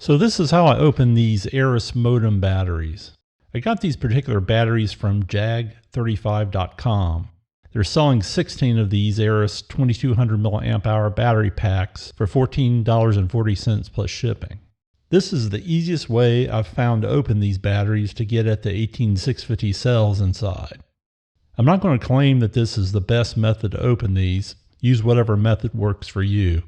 So this is how I open these Aris Modem batteries. I got these particular batteries from jag35.com. They're selling 16 of these Aris 2200 milliamp hour battery packs for $14.40 plus shipping. This is the easiest way I've found to open these batteries to get at the 18650 cells inside. I'm not going to claim that this is the best method to open these. Use whatever method works for you.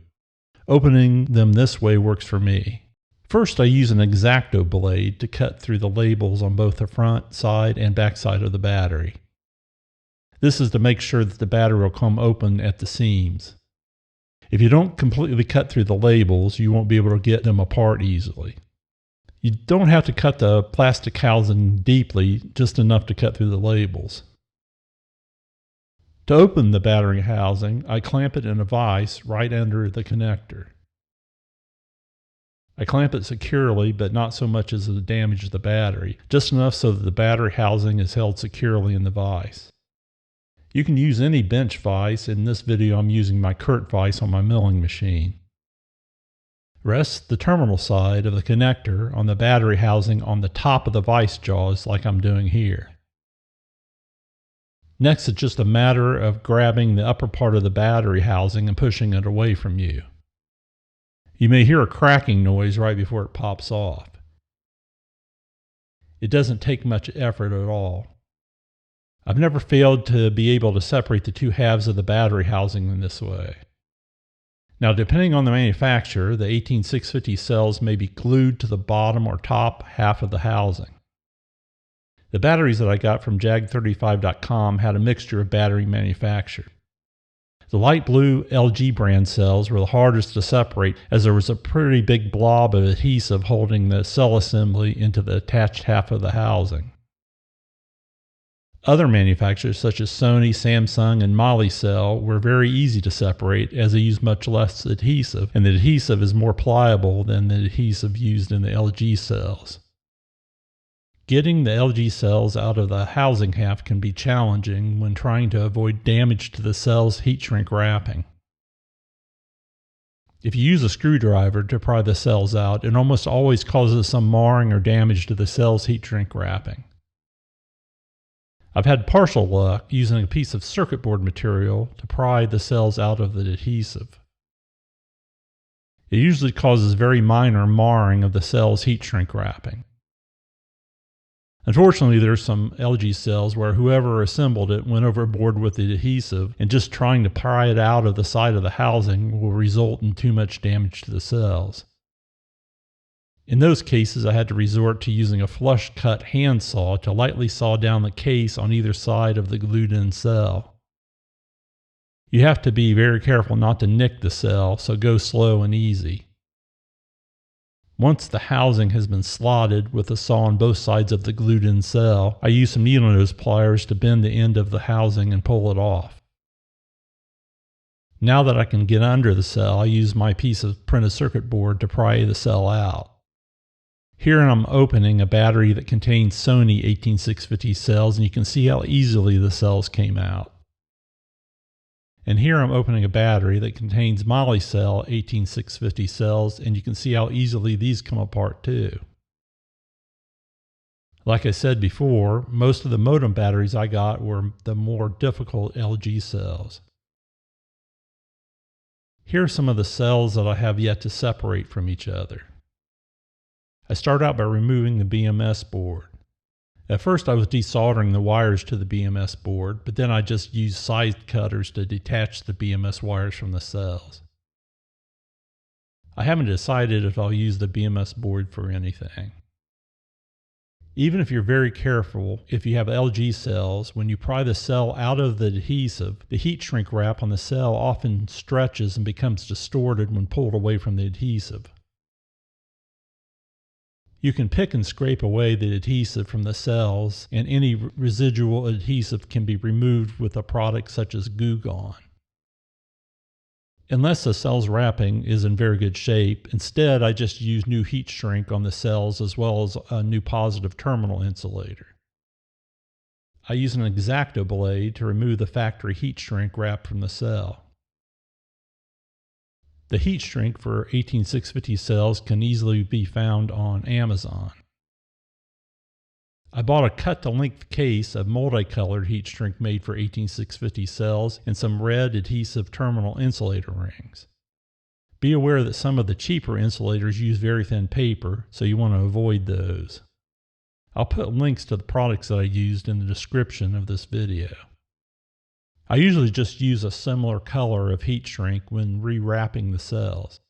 Opening them this way works for me. First, I use an X-Acto blade to cut through the labels on both the front, side, and back side of the battery. This is to make sure that the battery will come open at the seams. If you don't completely cut through the labels, you won't be able to get them apart easily. You don't have to cut the plastic housing deeply, just enough to cut through the labels. To open the battery housing, I clamp it in a vise right under the connector. I clamp it securely, but not so much as to damage the battery, just enough so that the battery housing is held securely in the vise. You can use any bench vise. In this video I'm using my Kurt vise on my milling machine. Rest the terminal side of the connector on the battery housing on the top of the vise jaws like I'm doing here. Next, it's just a matter of grabbing the upper part of the battery housing and pushing it away from you. You may hear a cracking noise right before it pops off. It doesn't take much effort at all. I've never failed to be able to separate the two halves of the battery housing in this way. Now, depending on the manufacturer, the 18650 cells may be glued to the bottom or top half of the housing. The batteries that I got from jag35.com had a mixture of battery manufacturer. The light blue LG brand cells were the hardest to separate, as there was a pretty big blob of adhesive holding the cell assembly into the attached half of the housing. Other manufacturers such as Sony, Samsung, and Molicel were very easy to separate, as they use much less adhesive, and the adhesive is more pliable than the adhesive used in the LG cells. Getting the LG cells out of the housing half can be challenging when trying to avoid damage to the cell's heat shrink wrapping. If you use a screwdriver to pry the cells out, it almost always causes some marring or damage to the cell's heat shrink wrapping. I've had partial luck using a piece of circuit board material to pry the cells out of the adhesive. It usually causes very minor marring of the cell's heat shrink wrapping. Unfortunately, there's some LG cells where whoever assembled it went overboard with the adhesive, and just trying to pry it out of the side of the housing will result in too much damage to the cells. In those cases, I had to resort to using a flush cut handsaw to lightly saw down the case on either side of the glued in cell. You have to be very careful not to nick the cell, so go slow and easy. Once the housing has been slotted with a saw on both sides of the glued in cell, I use some needle nose pliers to bend the end of the housing and pull it off. Now that I can get under the cell, I use my piece of printed circuit board to pry the cell out. Here I'm opening a battery that contains Sony 18650 cells, and you can see how easily the cells came out. And here I'm opening a battery that contains Molicel 18650 cells, and you can see how easily these come apart too. Like I said before, most of the modem batteries I got were the more difficult LG cells. Here are some of the cells that I have yet to separate from each other. I start out by removing the BMS board. At first I was desoldering the wires to the BMS board, but then I just used side cutters to detach the BMS wires from the cells. I haven't decided if I'll use the BMS board for anything. Even if you're very careful, if you have LG cells, when you pry the cell out of the adhesive, the heat shrink wrap on the cell often stretches and becomes distorted when pulled away from the adhesive. You can pick and scrape away the adhesive from the cells, and any residual adhesive can be removed with a product such as Goo Gone. Unless the cell's wrapping is in very good shape, instead I just use new heat shrink on the cells as well as a new positive terminal insulator. I use an X-Acto blade to remove the factory heat shrink wrap from the cell. The heat shrink for 18650 cells can easily be found on Amazon. I bought a cut-to-length case of multicolored heat shrink made for 18650 cells and some red adhesive terminal insulator rings. Be aware that some of the cheaper insulators use very thin paper, so you want to avoid those. I'll put links to the products that I used in the description of this video. I usually just use a similar color of heat shrink when rewrapping the cells.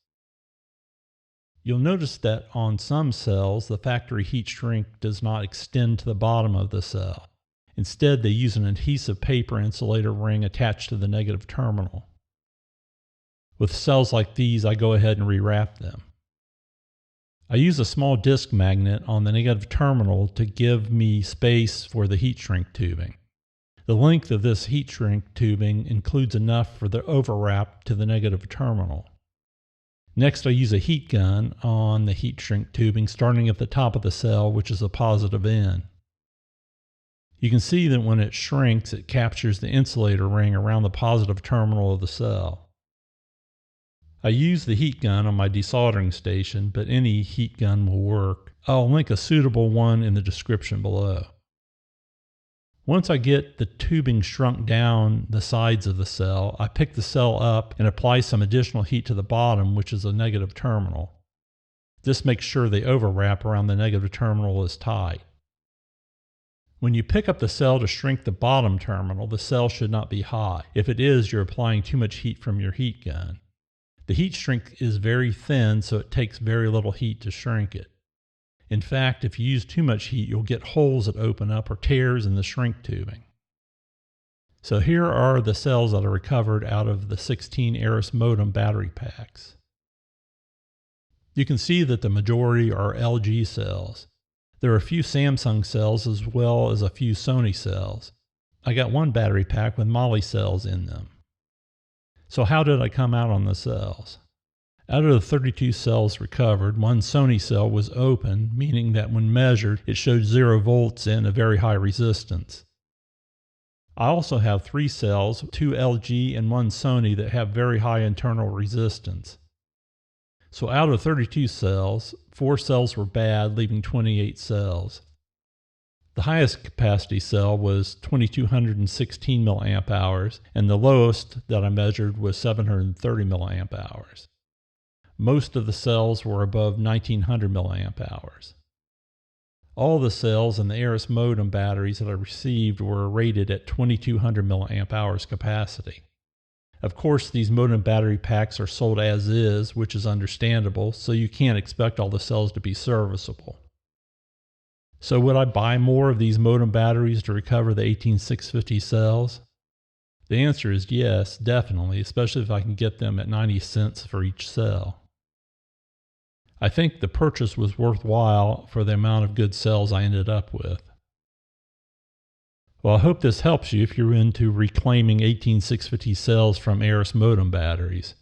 You'll notice that on some cells, the factory heat shrink does not extend to the bottom of the cell. Instead, they use an adhesive paper insulator ring attached to the negative terminal. With cells like these, I go ahead and rewrap them. I use a small disc magnet on the negative terminal to give me space for the heat shrink tubing. The length of this heat shrink tubing includes enough for the overwrap to the negative terminal. Next, I use a heat gun on the heat shrink tubing starting at the top of the cell, which is the positive end. You can see that when it shrinks, it captures the insulator ring around the positive terminal of the cell. I use the heat gun on my desoldering station, but any heat gun will work. I'll link a suitable one in the description below. Once I get the tubing shrunk down the sides of the cell, I pick the cell up and apply some additional heat to the bottom, which is a negative terminal. This makes sure the overwrap around the negative terminal is tight. When you pick up the cell to shrink the bottom terminal, the cell should not be hot. If it is, you're applying too much heat from your heat gun. The heat shrink is very thin, so it takes very little heat to shrink it. In fact, if you use too much heat, you'll get holes that open up or tears in the shrink tubing. So here are the cells that I recovered out of the 16 Aris Modem battery packs. You can see that the majority are LG cells. There are a few Samsung cells as well as a few Sony cells. I got one battery pack with Moly cells in them. So how did I come out on the cells? Out of the 32 cells recovered, one Sony cell was open, meaning that when measured, it showed 0 volts and a very high resistance. I also have 3 cells, 2 LG and 1 Sony, that have very high internal resistance. So out of 32 cells, 4 cells were bad, leaving 28 cells. The highest capacity cell was 2216 milliamp hours, and the lowest that I measured was 730 milliamp hours. Most of the cells were above 1900 milliamp hours. All the cells in the Aris Modem batteries that I received were rated at 2200 milliamp hours capacity. Of course, these Modem battery packs are sold as is, which is understandable, so you can't expect all the cells to be serviceable. So would I buy more of these Modem batteries to recover the 18650 cells? The answer is yes, definitely, especially if I can get them at 90 cents for each cell. I think the purchase was worthwhile for the amount of good cells I ended up with. Well, I hope this helps you if you're into reclaiming 18650 cells from Aris Modem batteries.